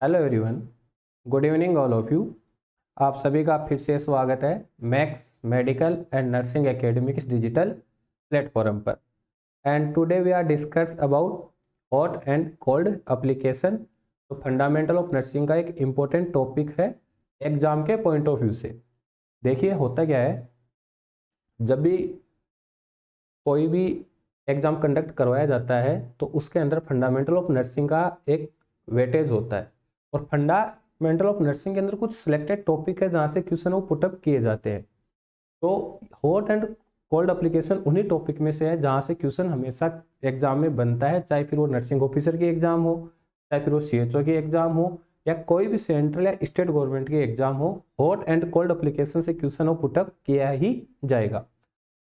Hello everyone, good evening all of you. आप सभी का फिर से स्वागत है Max medical and nursing academy के डिजिटल प्लेटफॉर्म पर। And today we are discuss about hot and cold application. तो फंडामेंटल ऑफ नर्सिंग का एक इम्पोर्टेंट टॉपिक है एग्जाम के पॉइंट ऑफ व्यू से। देखिए होता क्या है, जब भी कोई भी एग्ज़ाम कंडक्ट करवाया जाता है तो उसके अंदर फंडामेंटल ऑफ नर्सिंग का एक वेटेज होता है। और फंडामेंटल ऑफ नर्सिंग के अंदर कुछ सिलेक्टेड टॉपिक है जहाँ से क्वेश्चन वो पुटअप किए जाते हैं। तो हॉट एंड कोल्ड एप्लीकेशन उन्हीं टॉपिक में से है जहाँ से क्वेश्चन हमेशा एग्जाम में बनता है, चाहे फिर वो नर्सिंग ऑफिसर की एग्जाम हो, चाहे फिर वो CHO की एग्जाम हो, या कोई भी सेंट्रल या स्टेट गवर्नमेंट की एग्जाम हो। हॉट एंड कोल्ड एप्लीकेशन से क्वेश्चन वो पुटअप किया ही जाएगा।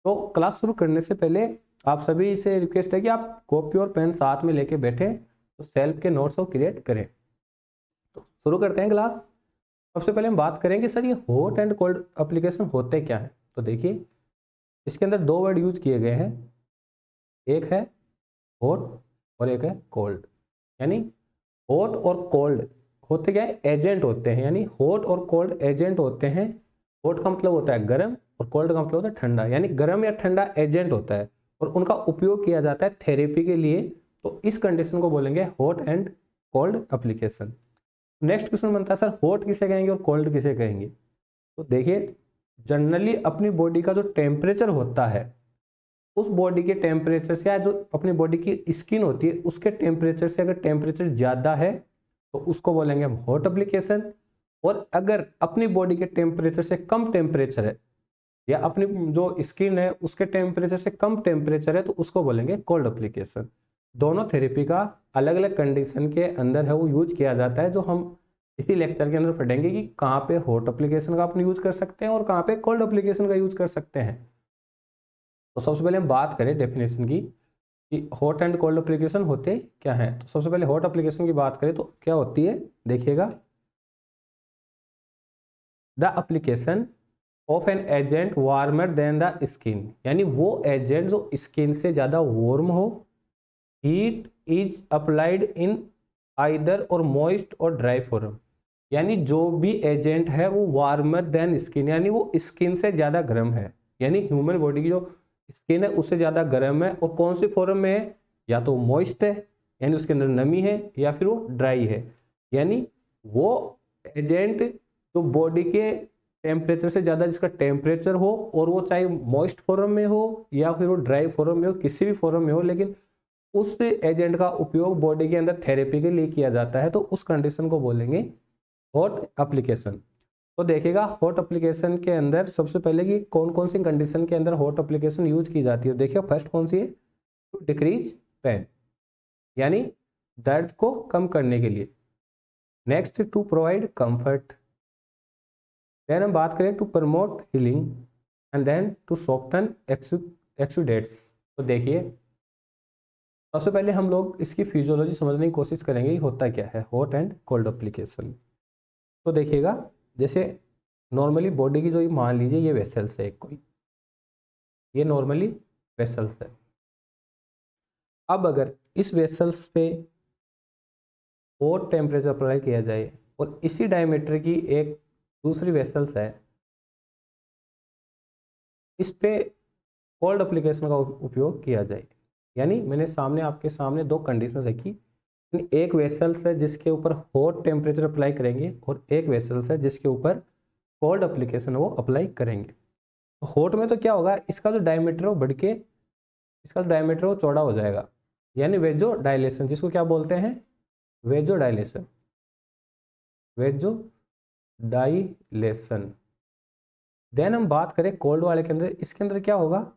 तो क्लास शुरू करने से पहले आप सभी से रिक्वेस्ट है कि आप कॉपी और पेन साथ में लेके बैठे तो सेल्फ के नोट्स को क्रिएट करें। तो शुरू करते हैं क्लास। सबसे पहले हम बात करेंगे सर ये हॉट एंड कोल्ड एप्लीकेशन होते क्या है। तो देखिए इसके अंदर दो वर्ड यूज किए गए हैं, एक है हॉट और एक है कोल्ड। यानी हॉट और कोल्ड होते क्या है, एजेंट होते हैं। यानी हॉट और कोल्ड एजेंट होते हैं। हॉट का मतलब होता है गर्म और कोल्ड का मतलब होता है ठंडा। यानी गर्म या ठंडा एजेंट होता है और उनका उपयोग किया जाता है थेरेपी के लिए। तो इस कंडीशन को बोलेंगे hot and cold application. Next question बनता है सर हॉट किसे कहेंगे और कोल्ड किसे कहेंगे। तो देखिए जनरली अपनी बॉडी का जो टेम्परेचर होता है उस बॉडी के टेम्परेचर से, या जो अपनी बॉडी की स्किन होती है उसके टेम्परेचर से अगर टेम्परेचर ज़्यादा है तो उसको बोलेंगे हम हॉट एप्लीकेशन। और अगर अपनी बॉडी के टेम्परेचर से कम टेम्परेचर है या अपनी जो स्किन है उसके टेम्परेचर से कम टेम्परेचर है तो उसको बोलेंगे कोल्ड एप्लीकेशन। दोनों थेरेपी का अलग अलग कंडीशन के अंदर है वो यूज किया जाता है, जो हम इसी लेक्चर के अंदर पढ़ेंगे कि कहाँ पे हॉट एप्लीकेशन का अपन यूज कर सकते हैं और कहाँ पे कोल्ड एप्लीकेशन का यूज कर सकते हैं। तो सबसे पहले हम बात करें डेफिनेशन की कि हॉट एंड कोल्ड एप्लीकेशन होते क्या हैं। तो सबसे पहले हॉट एप्लीकेशन की बात करें तो क्या होती है, देखिएगा, the application of an agent warmer than the skin. यानी वो एजेंट जो स्किन से ज़्यादा वार्म हो। Heat is applied in either और मॉइस्ट और ड्राई फॉर्म। यानी जो भी एजेंट है वो वार्मर देन स्किन, यानी वो स्किन से ज़्यादा गर्म है। यानी ह्यूमन बॉडी की जो स्किन है उससे ज़्यादा गर्म है। और कौन सी फॉर्म में है, या तो मॉइस्ट है यानी उसके अंदर नमी है, या फिर वो ड्राई है। यानी वो एजेंट जो बॉडी के टेम्परेचर से ज़्यादा जिसका टेम्परेचर हो, और वो चाहे मॉइस्ट फॉर्म में हो या फिर वो ड्राई फॉर्म में हो, किसी भी फॉर्म में हो, लेकिन उस एजेंट का उपयोग बॉडी के अंदर थेरेपी के लिए किया जाता है तो उस कंडीशन को बोलेंगे हॉट एप्लीकेशन। तो देखिएगा हॉट एप्लीकेशन के अंदर सबसे पहले कि कौन कौन सी कंडीशन के अंदर हॉट एप्लीकेशन यूज की जाती है। देखिए फर्स्ट कौन सी है, टू डिक्रीज पेन, यानी दर्द को कम करने के लिए। Next to provide comfort. Then हम बात करें to promote healing and then to soften exudates. तो देखिए सबसे पहले हम लोग इसकी फिजियोलॉजी समझने की कोशिश करेंगे कि होता क्या है हॉट एंड कोल्ड एप्लीकेशन। तो देखिएगा जैसे नॉर्मली बॉडी की जो ये मान लीजिए ये वेसल्स है, एक कोई ये नॉर्मली वेसल्स है। अब अगर इस वेसल्स पे हॉट टेम्परेचर अप्लाई किया जाए और इसी डायमीटर की एक दूसरी वेसल्स है, इस पे कोल्ड एप्लीकेशन का उपयोग किया जाए। यानी मैंने सामने आपके सामने दो कंडीशन रखी, एक वेसल्स है जिसके ऊपर हॉट टेम्परेचर अप्लाई करेंगे और एक वेसल्स है जिसके ऊपर कोल्ड एप्लीकेशन वो अप्लाई करेंगे। तो हॉट में तो क्या होगा, इसका जो डायमीटर हो बढ़ के इसका जो डायमीटर वो चौड़ा हो जाएगा। यानी वेजो डायलेशन, जिसको क्या बोलते हैं, वेजो डायलेशन, वेजो डाइलेशन। देन हम बात करें कोल्ड वाले के अंदर, इसके अंदर क्या होगा,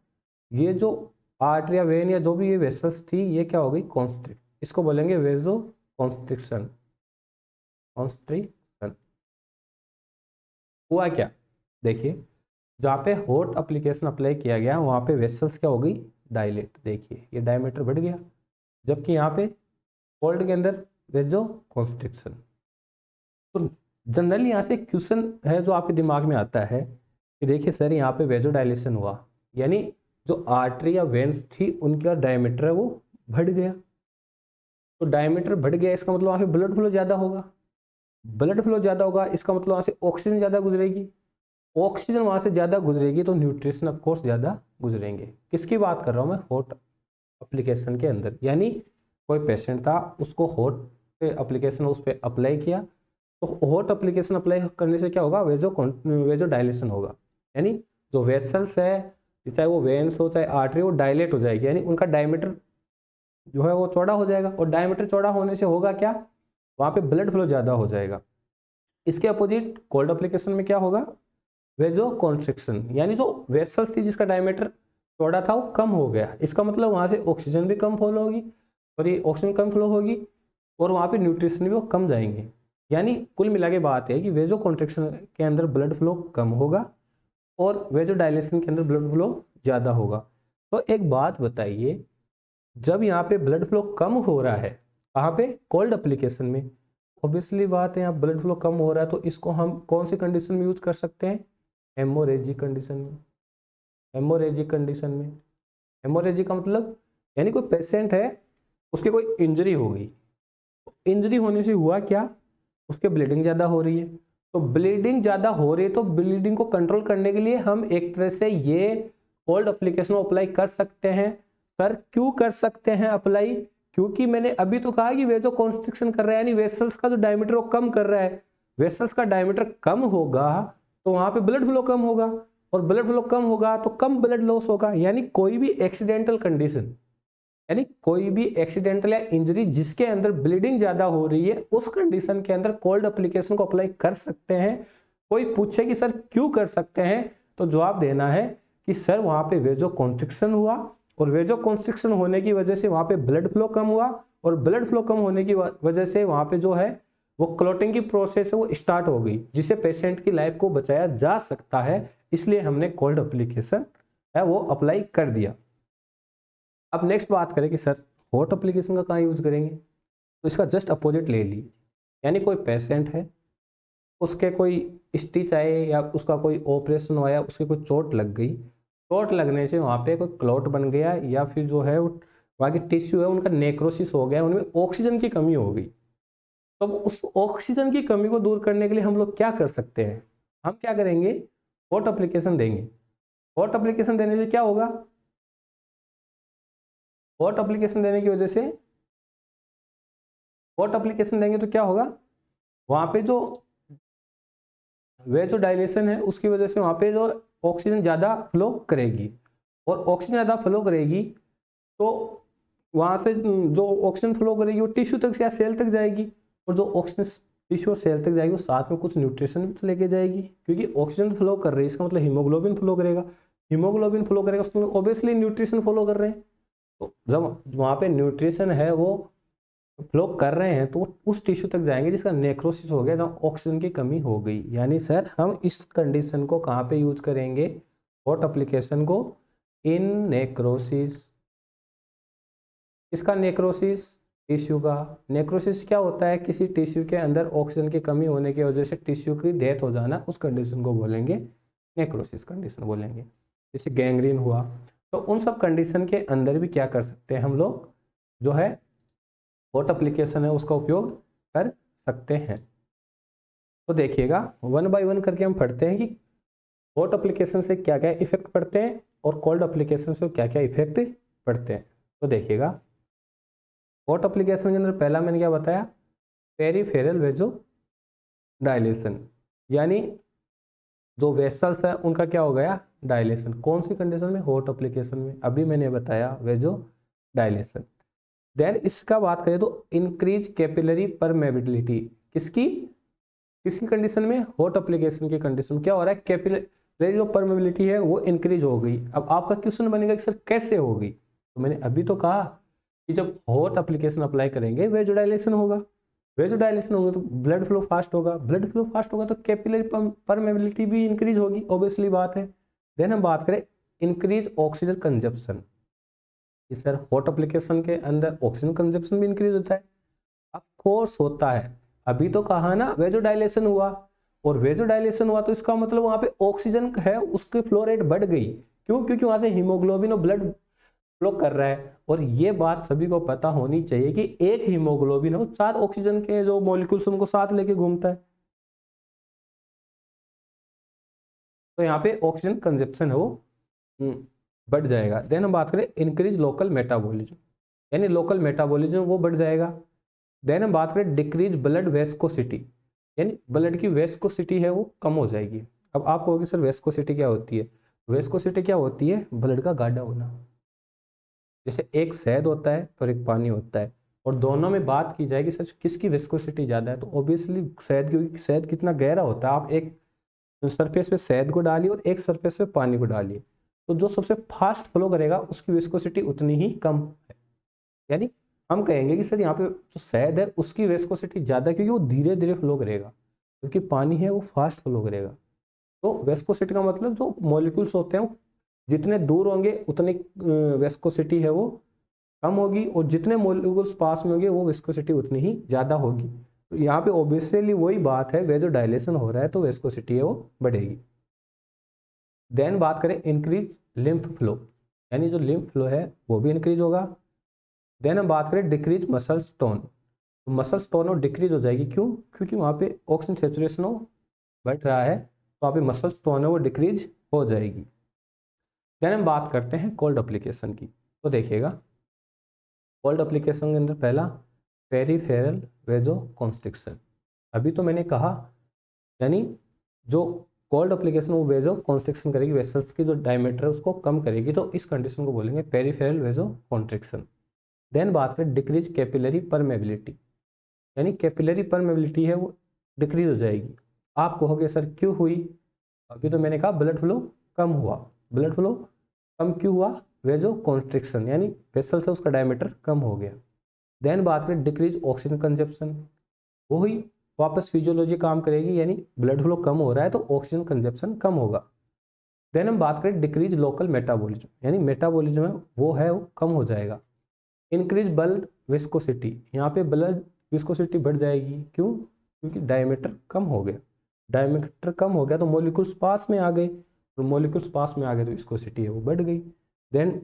ये जो आर्टरी या वेन या जो भी ये वेसल्स थी ये क्या हो गई कॉन्स्ट्रिक्ट, इसको बोलेंगे वेजो कॉन्स्ट्रिक्शन। कॉन्स्ट्रिक्शन हुआ क्या, देखिए जहाँ पे हॉट एप्लीकेशन अप्लाई किया गया वहाँ पे वेसल्स क्या हो गई डायलेट। देखिए ये डायमीटर बढ़ गया, जबकि यहाँ पे कोल्ड के अंदर वेजो कॉन्स्ट्रिक्शन। तो जनरली यहाँ से क्वेश्चन है जो आपके दिमाग में आता है कि देखिए सर यहाँ पे वेजो डायलेशन हुआ, यानी जो आर्टरी या वेन्स थी उनका डायमीटर है वो बढ़ गया। तो डायमीटर बढ़ गया इसका मतलब वहाँ पे ब्लड फ्लो ज़्यादा होगा। ब्लड फ्लो ज़्यादा होगा, इसका मतलब वहाँ से ऑक्सीजन ज़्यादा गुजरेगी, ऑक्सीजन वहाँ से ज़्यादा गुजरेगी तो न्यूट्रिशन ऑफ कोर्स ज़्यादा गुजरेंगे। किसकी बात कर रहा हूँ मैं? हॉट एप्लीकेशन के अंदर। यानी कोई पेशेंट था, उसको हॉट एप्लीकेशन उस पर अप्लाई किया, तो हॉट एप्लीकेशन अप्लाई करने से क्या होगा? वेजो डायलेशन होगा। यानी जो वेसल्स है, चाहे वो वेन्स हो चाहे आर्टरी, वो डायलेट हो जाएगी, यानी उनका डायमीटर जो है वो चौड़ा हो जाएगा। और डायमीटर चौड़ा होने से होगा क्या? वहाँ पे ब्लड फ्लो ज़्यादा हो जाएगा। इसके अपोजिट कोल्ड एप्लीकेशन में क्या होगा? वेजो कॉन्स्ट्रिक्शन, यानी जो वेसल्स थी जिसका डायमीटर चौड़ा था वो कम हो गया। इसका मतलब वहाँ से ऑक्सीजन भी कम फ्लो होगी, और ये ऑक्सीजन कम फ्लो होगी और वहाँ पे न्यूट्रिशन भी वो कम जाएंगे। यानी कुल मिला के बात है कि वेजो कॉन्ट्रिक्शन के अंदर ब्लड फ्लो कम होगा और वेजो डायलेशन के अंदर ब्लड फ्लो ज़्यादा होगा। तो एक बात बताइए, जब यहाँ पे ब्लड फ्लो कम हो रहा है, कहाँ पे? कोल्ड एप्लीकेशन में। ऑब्वियसली बात है, यहाँ ब्लड फ्लो कम हो रहा है, तो इसको हम कौन सी कंडीशन में यूज कर सकते हैं? हेमोरेजिक कंडीशन में। हेमोरेजिक कंडीशन में, हेमोरेजिक का मतलब यानी कोई पेशेंट है, उसकी कोई इंजरी हो गई, इंजरी होने से हुआ क्या? उसके ब्लीडिंग ज़्यादा हो रही है। तो ब्लीडिंग ज़्यादा हो रही है, तो ब्लीडिंग को कंट्रोल करने के लिए हम एक तरह से ये कोल्ड एप्लीकेशन अप्लाई कर सकते हैं। सर क्यों कर सकते हैं अप्लाई? क्योंकि मैंने अभी तो कहा कि वेजो कॉन्स्ट्रिक्शन कर रहा है, यानी वेसल्स का जो डायमीटर वो कम कर रहा है। वेसल्स का डायमीटर कम होगा तो वहां पे ब्लड फ्लो कम होगा, और ब्लड फ्लो कम होगा तो कम ब्लड लॉस होगा। यानी कोई भी एक्सीडेंटल कंडीशन, यानी कोई भी एक्सीडेंटल या इंजरी जिसके अंदर ब्लीडिंग ज्यादा हो रही है, उस कंडीशन के अंदर कोल्ड एप्लीकेशन को अप्लाई कर सकते हैं। कोई पूछे कि सर क्यों कर सकते हैं, तो जवाब देना है कि सर वहां पे वेजो कॉन्स्ट्रिक्शन हुआ, और वेजो कॉन्स्ट्रिक्शन होने की वजह से वहां पे ब्लड फ्लो कम हुआ, और ब्लड फ्लो कम होने की वजह से वहां पे जो है वो क्लॉटिंग की प्रोसेस है वो स्टार्ट हो गई, जिससे पेशेंट की लाइफ को बचाया जा सकता है। इसलिए हमने कोल्ड एप्लीकेशन है वो अप्लाई कर दिया। अब नेक्स्ट बात करें कि सर हॉट एप्लीकेशन का कहाँ यूज करेंगे, तो इसका जस्ट अपोजिट ले लीजिए। यानी कोई पेशेंट है, उसके कोई स्टिच आए या उसका कोई ऑपरेशन हुआ या उसकी कोई चोट लग गई, चोट लगने से वहाँ पे कोई क्लॉट बन गया, या फिर जो है वहाँ की टिश्यू है उनका नेक्रोसिस हो गया, उनमें ऑक्सीजन की कमी हो गई। तो उस ऑक्सीजन की कमी को दूर करने के लिए हम लोग क्या कर सकते हैं? हम क्या करेंगे? हॉट एप्लीकेशन देंगे। हॉट एप्लीकेशन देने से क्या होगा? हॉट एप्लीकेशन देने की वजह से, हॉट एप्लीकेशन देंगे तो क्या होगा? वहाँ पे जो वेजो डायलेशन है उसकी वजह से वहाँ पे जो ऑक्सीजन ज़्यादा फ्लो करेगी, और ऑक्सीजन ज़्यादा फ्लो करेगी तो वहाँ से जो ऑक्सीजन फ्लो करेगी वो टिश्यू तक या सेल तक जाएगी, और जो ऑक्सीजन टिश्यू और सेल तक जाएगी वो साथ में कुछ न्यूट्रिशन भी तो लेके जाएगी, क्योंकि ऑक्सीजन फ्लो कर रही है इसका मतलब हीमोग्लोबिन फ्लो करेगा, हीमोग्लोबिन फ्लो करेगा उसमें ऑब्वियसली न्यूट्रिशन फ्लो कर रहे हैं। तो जब वहाँ पे न्यूट्रिशन है वो फ्लो कर रहे हैं तो उस टिश्यू तक जाएंगे जिसका नेक्रोसिस हो गया, जहाँ ऑक्सीजन की कमी हो गई। यानी सर हम इस कंडीशन को कहाँ पे यूज करेंगे? हॉट एप्लीकेशन को इन नेक्रोसिस। इसका नेक्रोसिस, टिश्यू का नेक्रोसिस क्या होता है? किसी टिश्यू के अंदर ऑक्सीजन की कमी होने की वजह से टिश्यू की डेथ हो जाना, उस कंडीशन को बोलेंगे नेक्रोसिस कंडीशन बोलेंगे। जैसे गैंग्रीन हुआ, तो उन सब कंडीशन के अंदर भी क्या कर सकते हैं हम लोग? जो है हॉट एप्लीकेशन है उसका उपयोग कर सकते हैं। तो देखिएगा वन बाय वन करके हम पढ़ते हैं कि हॉट एप्लीकेशन से क्या क्या इफेक्ट पड़ते हैं और कोल्ड एप्लीकेशन से क्या क्या इफेक्ट पड़ते हैं। तो देखिएगा हॉट एप्लीकेशन के अंदर पहला मैंने क्या बताया? पेरीफेरल वेजो डायलेशन, यानी जो वेसल्स है उनका क्या हो गया? डायलेशन। कौन सी कंडीशन में? हॉट एप्लीकेशन में। अभी मैंने बताया वेजो डायलेशन। देन इसका बात करें तो इंक्रीज कैपिलरी परमेबिलिटी, किसकी किसकी कंडीशन में? हॉट एप्लीकेशन की कंडीशन में क्या हो रहा है? कैपिलरी जो परमेबिलिटी है वो इंक्रीज हो गई। अब आपका क्वेश्चन बनेगा कि सर कैसे होगी? तो मैंने अभी तो कहा कि जब हॉट एप्लीकेशन अप्लाई करेंगे वेजोडाइलेशन होगा, वेजोडाइलेशन होगा तो ब्लड फ्लो फास्ट होगा, ब्लड फ्लो फास्ट होगा तो कैपिलरी परमेबिलिटी भी इंक्रीज होगी, ऑब्वियसली बात है। देन हम बात करें increase oxygen consumption, sir hot application के अंदर ऑक्सीजन कंजप्शन भी इंक्रीज होता है। ऑफ कोर्स होता है, अभी तो कहा ना वेजोडाइलेशन हुआ, और वेजोडाइलेशन हुआ तो इसका मतलब वहां पे ऑक्सीजन है उसकी फ्लो रेट बढ़ गई। क्यों? क्योंकि वहां से हीमोग्लोबिन और ब्लड फ्लो कर रहा है। और ये बात सभी को पता होनी चाहिए कि एक हीमोग्लोबिन है वो 4 ऑक्सीजन के जो मॉलिक्यूल्स उनको साथ लेके घूमता है। तो यहाँ पे ऑक्सीजन कंजप्शन है वो बढ़ जाएगा। देन हम बात करें इंक्रीज लोकल मेटाबॉलिज्म, यानी लोकल मेटाबॉलिज्म वो बढ़ जाएगा। देन हम बात करें डिक्रीज ब्लड वेस्कोसिटी, यानी ब्लड की वेस्कोसिटी है वो कम हो जाएगी। अब आप कहोगे सर वेस्कोसिटी क्या होती है? वेस्कोसिटी क्या होती है? ब्लड का गाढ़ा होना। जैसे एक शहद होता है और एक पानी होता है, और दोनों में बात की जाएगी सच किसकी विस्कोसिटी ज़्यादा है, तो ऑब्वियसली शहद, क्योंकि शहद कितना गहरा होता है। आप एक सरफेस पे शहद को डालिए और एक सरफेस पे पानी को डालिए, तो जो सबसे फास्ट फ्लो करेगा उसकी विस्कोसिटी उतनी ही कम है। यानी हम कहेंगे कि सर यहाँ पे जो शहद है उसकी विस्कोसिटी ज़्यादा, क्योंकि वो धीरे धीरे फ्लो करेगा, क्योंकि पानी है वो फास्ट फ्लो करेगा। तो विस्कोसिटी का मतलब जो मॉलिक्यूल्स होते हैं वो जितने दूर होंगे उतनी विस्कोसिटी है वो कम होगी, और जितने मॉलिक्यूल्स पास में होंगे वो विस्कोसिटी उतनी ही ज़्यादा होगी। तो यहाँ पे ऑब्वियसली वही बात है, वे जो डायलेशन हो रहा है तो विस्कोसिटी है वो बढ़ेगी। देन बात करें इंक्रीज लिम्फ फ्लो, यानी जो लिम्फ फ्लो है वो भी इंक्रीज होगा। देन हम बात करें डिक्रीज मसल टोन, तो मसल टोन और डिक्रीज हो जाएगी। क्यों? क्योंकि वहाँ पे ऑक्सीजन सेचुरेशन बढ़ रहा है, तो वहाँ पे मसल टोन है वो डिक्रीज हो जाएगी। देन हम बात करते हैं कोल्ड एप्लीकेशन की। तो देखिएगा कोल्ड एप्लीकेशन के अंदर पहला पेरीफेरल वेजोकॉन्स्ट्रिक्शन। अभी तो मैंने कहा, यानी जो कोल्ड एप्लीकेशन वो वेजोकॉन्स्ट्रिक्शन करेगी, वेसल्स की जो डायमीटर है उसको कम करेगी, तो इस कंडीशन को बोलेंगे पेरीफेरल वेजोकॉन्स्ट्रिक्शन। देन बात करें डिक्रीज कैपिलरी परमेबिलिटी, यानी कैपिलरी परमेबिलिटी है वो डिक्रीज हो जाएगी। आप कहोगे सर क्यों हुई? अभी तो मैंने कहा ब्लड फ्लो कम हुआ। ब्लड फ्लो कम क्यों हुआ? वेजोकॉन्स्ट्रिक्शन, यानी वेसल से उसका डायमीटर कम हो गया। देन बात करें डिक्रीज ऑक्सीजन कंजप्शन, वो ही वापस फिजियोलॉजी काम करेगी, यानी ब्लड फ्लो कम हो रहा है तो ऑक्सीजन कंजप्शन कम होगा। देन हम बात करें डिक्रीज लोकल मेटाबॉलिज्म, यानी मेटाबॉलिज्म है वो कम हो जाएगा। इंक्रीज ब्लड विस्कोसिटी, यहाँ पे ब्लड विस्कोसिटी बढ़ जाएगी। क्यों? क्योंकि डायमीटर कम हो गया। डायमीटर कम हो गया तो मॉलिक्यूल्स पास में आ गए, तो मॉलिक्यूल्स पास में आ गए तो विस्कोसिटी है वो बढ़ गई। देन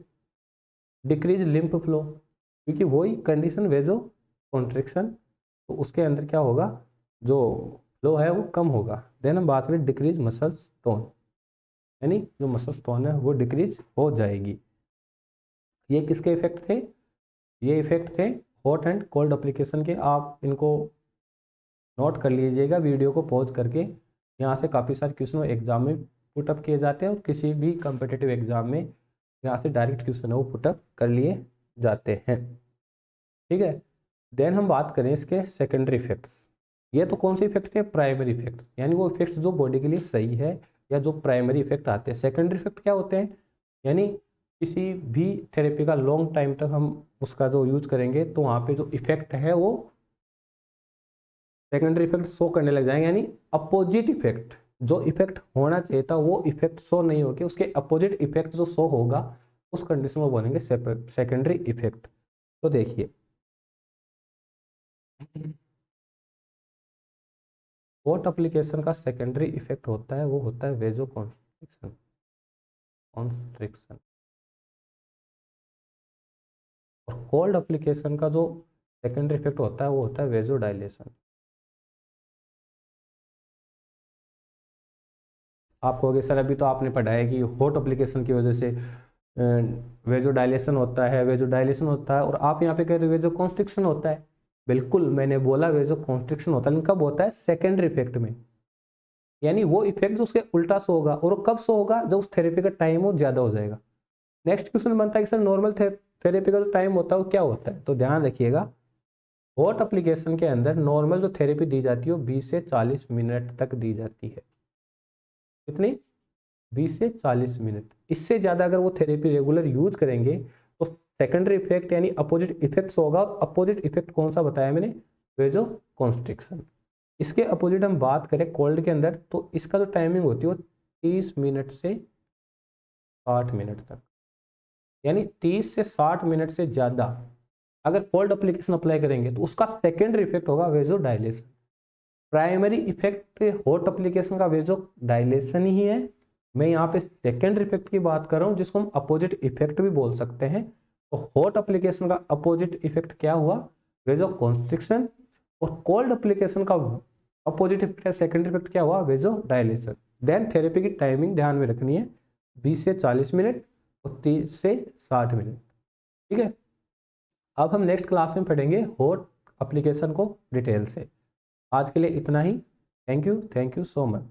डिक्रीज लिम्फ फ्लो, क्योंकि वही कंडीशन वेजो कॉन्ट्रिक्शन, तो उसके अंदर क्या होगा, जो फ्लो है वो कम होगा। देन हम बात करें डिक्रीज मसल टोन, यानी जो मसल टोन है वो डिक्रीज हो जाएगी। ये किसके इफेक्ट थे? ये इफेक्ट थे हॉट एंड कोल्ड एप्लीकेशन के। आप इनको नोट कर लीजिएगा वीडियो को पॉज करके। यहाँ से काफ़ी सारे क्वेश्चन एग्जाम में पुटअप किए जाते हैं, और किसी भी कम्पिटिटिव एग्जाम में यहाँ से डायरेक्ट क्वेश्चन है वो पुटअप कर लिए जाते हैं। ठीक है। देन हम बात करें इसके सेकेंडरी इफेक्ट्स। ये तो कौन से इफेक्ट थे? प्राइमरी इफेक्ट्स, यानी वो इफेक्ट्स जो बॉडी के लिए सही है, या जो प्राइमरी इफेक्ट आते हैं। सेकेंडरी इफेक्ट क्या होते हैं? यानी किसी भी थेरेपी का लॉन्ग टाइम तक हम उसका जो यूज करेंगे तो वहाँ पे जो इफेक्ट है वो सेकेंडरी इफेक्ट शो करने लग जाएंगे, यानी अपोजिट इफेक्ट, जो इफेक्ट होना चाहिए था वो इफेक्ट शो नहीं होकर उसके अपोजिट इफेक्ट जो शो होगा उस कंडीशन में बोलेंगे सेकेंडरी इफेक्ट। तो देखिए वोट एप्लीकेशन का सेकेंडरी इफेक्ट होता है वो होता है वेजो कॉन्स्ट्रिक्शन। कॉन्स्ट्रिक्शन और कोल्ड एप्लीकेशन का जो सेकेंडरी इफेक्ट होता है वो होता है वेजो डायलेशन। आप कहोगे सर अभी तो आपने पढ़ा है कि हॉट एप्लीकेशन की वजह से वेजो डायलेशन होता है, वेजो डायलेशन होता है, और आप यहाँ पे कह रहे हो वेजो कॉन्स्ट्रिक्शन होता है। बिल्कुल मैंने बोला वेजो कॉन्स्ट्रिक्शन होता है, लेकिन कब होता है? सेकेंडरी इफेक्ट में, यानी वो इफेक्ट जो उसके उल्टा सो होगा, और वो कब सो होगा? जब उस थेरेपी का टाइम वो ज्यादा हो जाएगा। नेक्स्ट क्वेश्चन बनता है कि सर नॉर्मल थेरेपी का जो टाइम होता है वो क्या होता है? तो ध्यान रखिएगा हॉट एप्लीकेशन के अंदर नॉर्मल जो थेरेपी दी जाती है वो 20 से 40 मिनट तक दी जाती है। कितनी? 20 से 40 मिनट। इससे ज़्यादा अगर वो थेरेपी रेगुलर यूज करेंगे तो सेकेंडरी इफेक्ट यानी अपोजिट इफेक्ट्स होगा। अपोजिट इफेक्ट कौन सा बताया मैंने? वेजो कॉन्स्ट्रिक्शन। इसके अपोजिट हम बात करें कोल्ड के अंदर, तो इसका जो टाइमिंग होती है वो 30 मिनट से 60 मिनट तक, यानी 30 से 60 मिनट से ज़्यादा अगर कोल्ड एप्लीकेशन अप्लाई करेंगे तो उसका सेकेंडरी इफेक्ट होगा vasodilation. Primary effect hot application का वेजो डायलेशन ही है। मैं यहाँ पे सेकेंडरी इफेक्ट की बात कर रहा हूँ जिसको हम अपोजिट इफेक्ट भी बोल सकते हैं। तो हॉट एप्लीकेशन का अपोजिट इफेक्ट क्या हुआ, वेजो कॉन्स्ट्रिक्शन, और कोल्ड एप्लीकेशन का अपोजिट इफेक्ट सेकेंडरी इफेक्ट क्या हुआ, वेजो डायलेशन। देन थेरेपी की टाइमिंग ध्यान में रखनी है 20 से 40 मिनट और 30 से 60 मिनट। ठीक है, अब हम नेक्स्ट क्लास में पढ़ेंगे हॉट एप्लीकेशन को डिटेल से। आज के लिए इतना ही। Thank you so much.